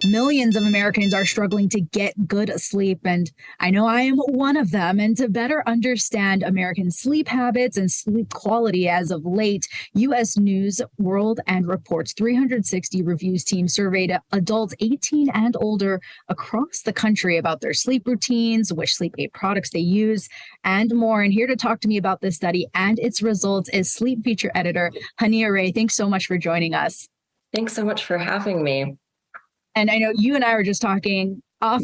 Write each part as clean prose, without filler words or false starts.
Millions of Americans are struggling to get good sleep, and I know I am one of them. And to better understand American sleep habits and sleep quality as of late, U.S. News World and Report's 360 Reviews team surveyed adults 18 and older across the country about their sleep routines, which sleep aid products they use, and more. And here to talk to me about this study and its results is Sleep Feature editor Hania Ray. Thanks so much for joining us. Thanks so much for having me. And I know you and I were just talking off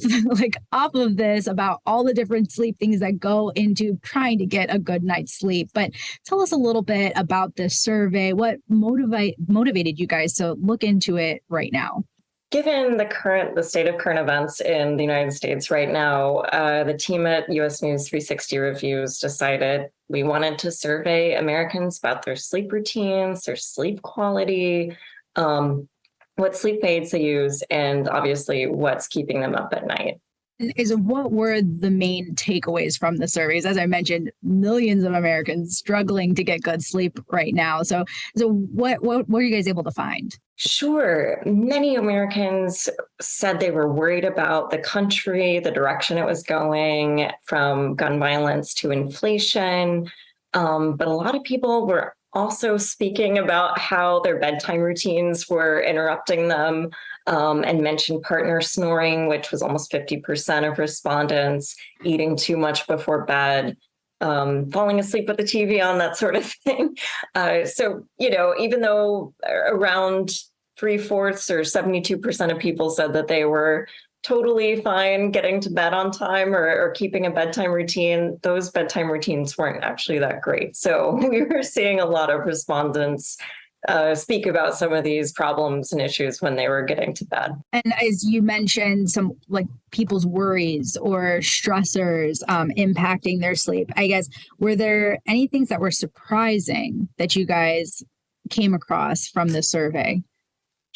of this about all the different sleep things that go into trying to get a good night's sleep. But tell us a little bit about this survey. What motivated you guys to look into it right now? Given the state of current events in the United States right now, the team at US News 360 Reviews decided we wanted to survey Americans about their sleep routines, their sleep quality, what sleep aids they use, and obviously what's keeping them up at night. What were the main takeaways from the surveys? As I mentioned, millions of Americans struggling to get good sleep right now. So what were you guys able to find? Sure. Many Americans said they were worried about the country, the direction it was going, from gun violence to inflation. But a lot of people were also speaking about how their bedtime routines were interrupting them, and mentioned partner snoring, which was almost 50% of respondents, eating too much before bed, falling asleep with the TV on, that sort of thing. So, even though around 3/4 or 72% of people said that they were totally fine getting to bed on time or keeping a bedtime routine, those bedtime routines weren't actually that great. So we were seeing a lot of respondents speak about some of these problems and issues when they were getting to bed. And as you mentioned, some people's worries or stressors impacting their sleep, I guess, were there any things that were surprising that you guys came across from the survey?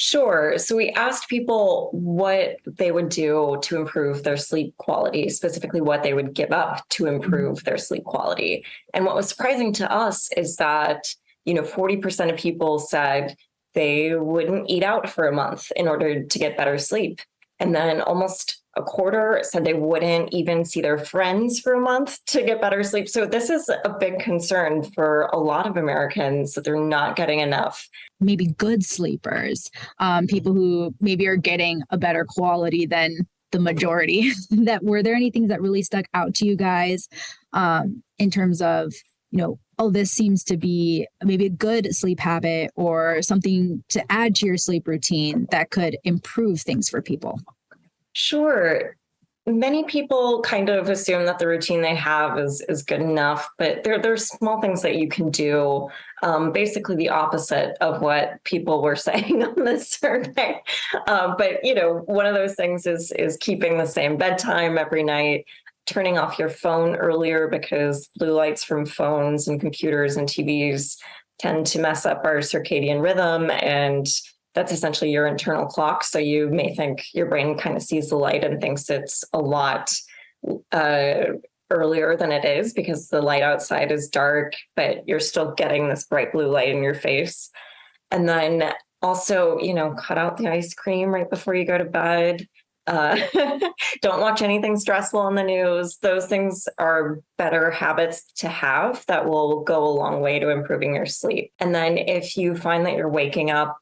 Sure. So we asked people what they would do to improve their sleep quality, specifically what they would give up to improve their sleep quality. And what was surprising to us is that 40% of people said they wouldn't eat out for a month in order to get better sleep. And then almost a quarter said they wouldn't even see their friends for a month to get better sleep. So this is a big concern for a lot of Americans, that they're not getting enough. Maybe good sleepers, people who maybe are getting a better quality than the majority. Were there any things that really stuck out to you guys in terms of, this seems to be maybe a good sleep habit or something to add to your sleep routine that could improve things for people? Sure. Many people kind of assume that the routine they have is good enough, but there's small things that you can do, basically the opposite of what people were saying on this survey. But one of those things is keeping the same bedtime every night, turning off your phone earlier, because blue lights from phones and computers and TVs tend to mess up our circadian rhythm, and that's essentially your internal clock. So you may think your brain kind of sees the light and thinks it's a lot earlier than it is, because the light outside is dark, but you're still getting this bright blue light in your face. And then also, cut out the ice cream right before you go to bed. Don't watch anything stressful on the news. Those things are better habits to have that will go a long way to improving your sleep. And then if you find that you're waking up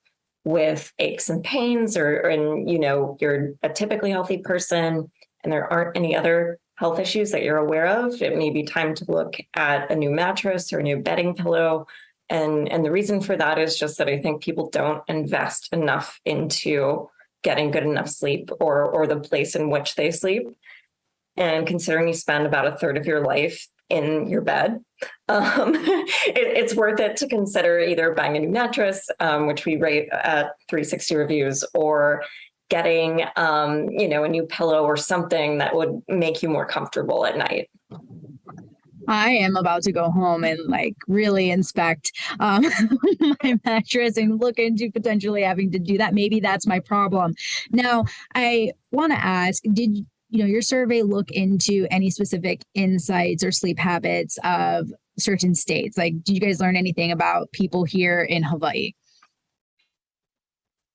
with aches and pains, and you're a typically healthy person and there aren't any other health issues that you're aware of, it may be time to look at a new mattress or a new bedding pillow. And the reason for that is just that I think people don't invest enough into getting good enough sleep or the place in which they sleep. And considering you spend about a third of your life in your bed, it's worth it to consider either buying a new mattress, which we rate at 360 Reviews, or getting a new pillow or something that would make you more comfortable at night. I am about to go home and really inspect my mattress and look into potentially having to do that. Maybe that's my problem. Now, I want to ask, did your survey look into any specific insights or sleep habits of certain states? Did you guys learn anything about people here in Hawaii?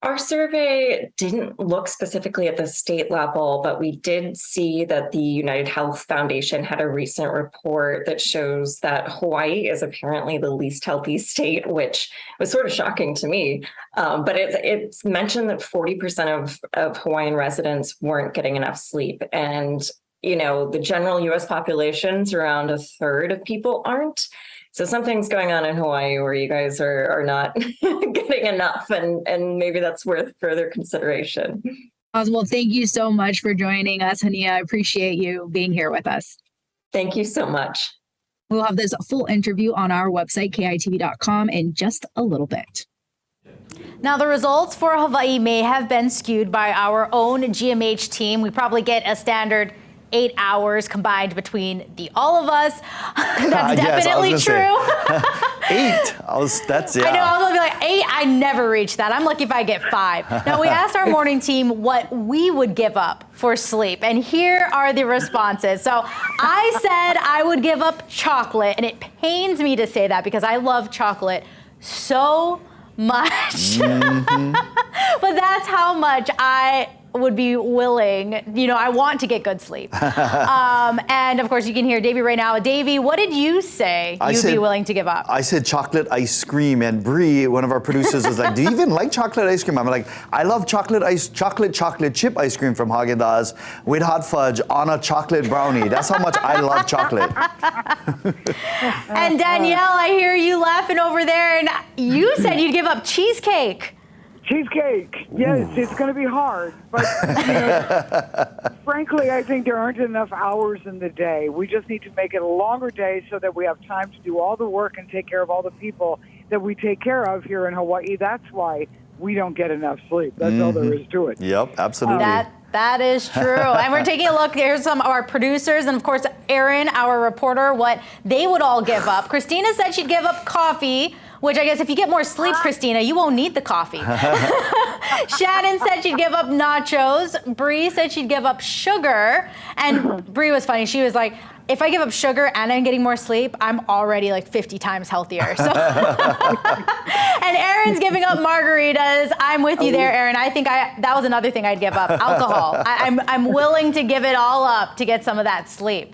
Our survey didn't look specifically at the state level, but we did see that the United Health Foundation had a recent report that shows that Hawaii is apparently the least healthy state, which was sort of shocking to me. But it's mentioned that 40% of Hawaiian residents weren't getting enough sleep. And, the general US population's around a third of people aren't. So something's going on in Hawaii where you guys are not getting enough, and maybe that's worth further consideration. Awesome. Well, thank you so much for joining us, Hania. I appreciate you being here with us. Thank you so much. We'll have this full interview on our website, KITV.com, in just a little bit. Now, the results for Hawaii may have been skewed by our own GMH team. We probably get a standard 8 hours combined between the all of us. That's definitely true. 8. That's, yeah. I know, I was gonna be like 8. I never reach that. I'm lucky if I get 5. Now, we asked our morning team what we would give up for sleep, and here are the responses. So I said I would give up chocolate, and it pains me to say that because I love chocolate so much. But that's how much I would be willing. I want to get good sleep. And of course, you can hear Davey right now. Davey, what did you say you'd be willing to give up? I said chocolate ice cream, and Bree, one of our producers, was like, "Do you even like chocolate ice cream?" I'm like, "I love chocolate chip ice cream from Haagen-Dazs with hot fudge on a chocolate brownie. That's how much I love chocolate." And Danielle, I hear you laughing over there, and you said you'd give up cheesecake. Cheesecake, yes, it's going to be hard, but frankly, I think there aren't enough hours in the day. We just need to make it a longer day so that we have time to do all the work and take care of all the people that we take care of here in Hawaii. That's why we don't get enough sleep. That's all there is to it. Yep, absolutely. That is true. And we're taking a look. Here's some of our producers and, of course, Aaron, our reporter, what they would all give up. Christina said she'd give up coffee, which I guess if you get more sleep, Christina, you won't need the coffee. Shannon said she'd give up nachos. Bree said she'd give up sugar. And Bree was funny. She was like, if I give up sugar and I'm getting more sleep, I'm already like 50 times healthier. So, and Aaron's giving up margaritas. I'm with you there, Aaron. I think that was another thing I'd give up, alcohol. I'm willing to give it all up to get some of that sleep.